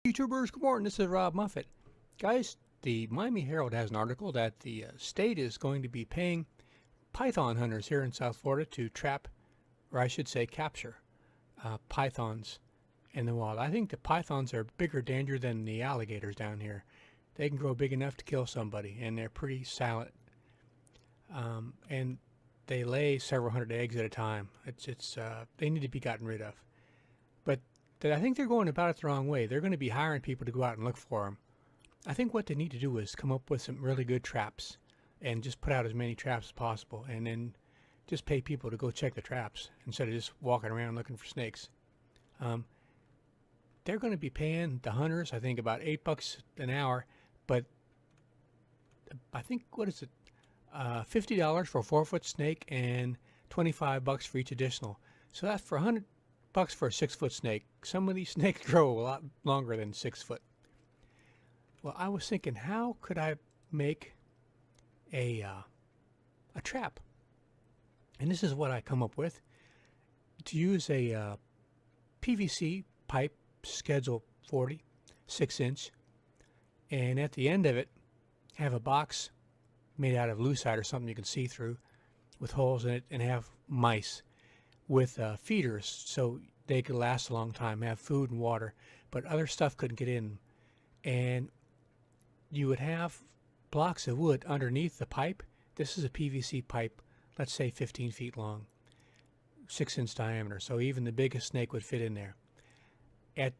YouTubers, good morning. This is Robb Moffett. Guys, the Miami Herald has an article that the state is going to be paying python hunters here in South Florida to trap, or I should say capture, pythons in the wild. I think the pythons are bigger danger than the alligators down here. They can grow big enough to kill somebody, and they're pretty silent. And they lay several hundred eggs at a time. They need to be gotten rid of. But I think they're going about it the wrong way. They're going to be hiring people to go out and look for them. I think what they need to do is come up with some really good traps and just put out as many traps as possible, and then just pay people to go check the traps instead of just walking around looking for snakes. They're going to be paying the hunters, I think, about $8 an hour, but I think, what is it, $50 for a 4-foot snake and $25 for each additional. So that's for $100 for a 6-foot snake. Some of these snakes grow a lot longer than 6 foot. Well, I was thinking, how could I make a trap? And this is what I come up with: to use a PVC pipe, schedule 40, 6-inch, and at the end of it have a box made out of lucite or something you can see through with holes in it, and have mice with feeders so they could last a long time, have food and water, but other stuff couldn't get in. And you would have blocks of wood underneath the pipe. This is a PVC pipe, let's say 15 feet long, 6-inch diameter, so even the biggest snake would fit in there. At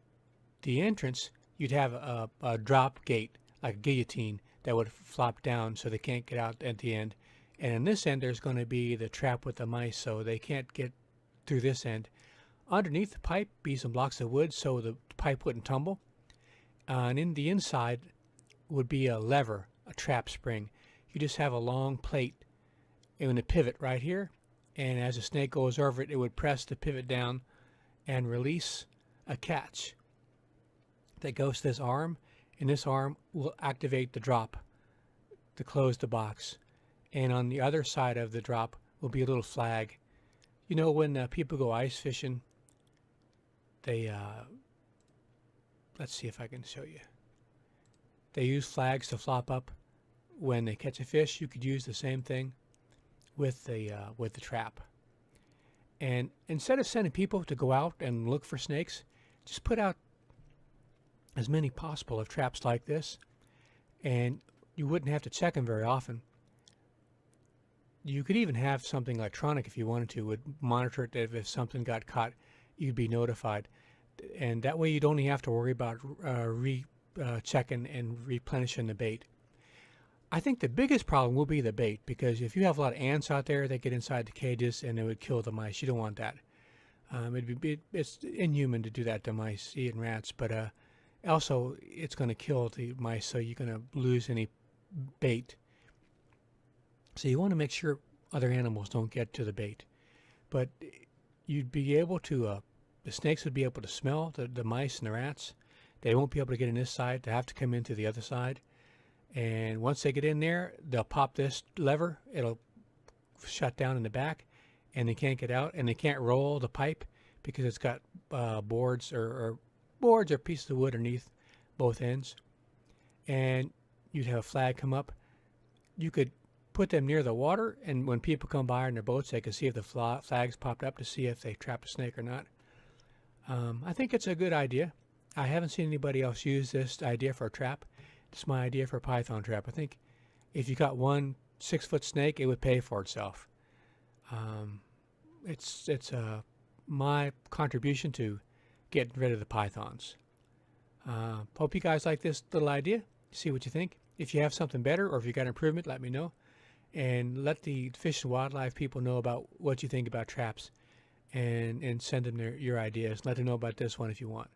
the entrance, you'd have a drop gate, like a guillotine, that would flop down so they can't get out at the end. And in this end, there's going to be the trap with the mice, so they can't get through this end. Underneath the pipe be some blocks of wood so the pipe wouldn't tumble. And in the inside would be a lever, a trap spring. You just have a long plate and a pivot right here, and as the snake goes over it, it would press the pivot down and release a catch that goes to this arm, and this arm will activate the drop to close the box. And on the other side of the drop will be a little flag. You know, when people go ice fishing, they let's see if I can show you. They use flags to flop up when they catch a fish. You could use the same thing with the trap. And instead of sending people to go out and look for snakes, just put out as many possible of traps like this, and you wouldn't have to check them very often. You could even have something electronic if you wanted to, would monitor it. If something got caught, you'd be notified, and that way you'd only have to worry about checking and replenishing the bait. I think the biggest problem will be the bait, because if you have a lot of ants out there, they get inside the cages and it would kill the mice. You don't want that. It's inhuman to do that to mice, eating rats, but also it's going to kill the mice, so you're going to lose any bait. So you want to make sure other animals don't get to the bait. But you'd be able to, the snakes would be able to smell the mice and the rats. They won't be able to get in this side. They have to come in through the other side. And once they get in there, they'll pop this lever. It'll shut down in the back, and they can't get out, and they can't roll the pipe because it's got boards or pieces of wood underneath both ends. And you'd have a flag come up. You could put them near the water, and when people come by in their boats, they can see if the flags popped up to see if they trapped a snake or not. I think it's a good idea. I haven't seen anybody else use this idea for a trap. It's my idea for a python trap. I think if you got one 6-foot snake, it would pay for itself. It's my contribution to getting rid of the pythons. Hope you guys like this little idea. See what you think. If you have something better, or if you got improvement, let me know. And let the Fish and Wildlife people know about what you think about traps, and send them your ideas. Let them know about this one if you want.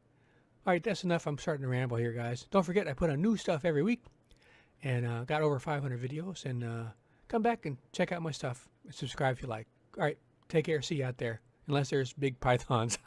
All right, that's enough. I'm starting to ramble here, guys. Don't forget, I put on new stuff every week, and got over 500 videos. And come back and check out my stuff. Subscribe if you like. All right, take care. See you out there. Unless there's big pythons.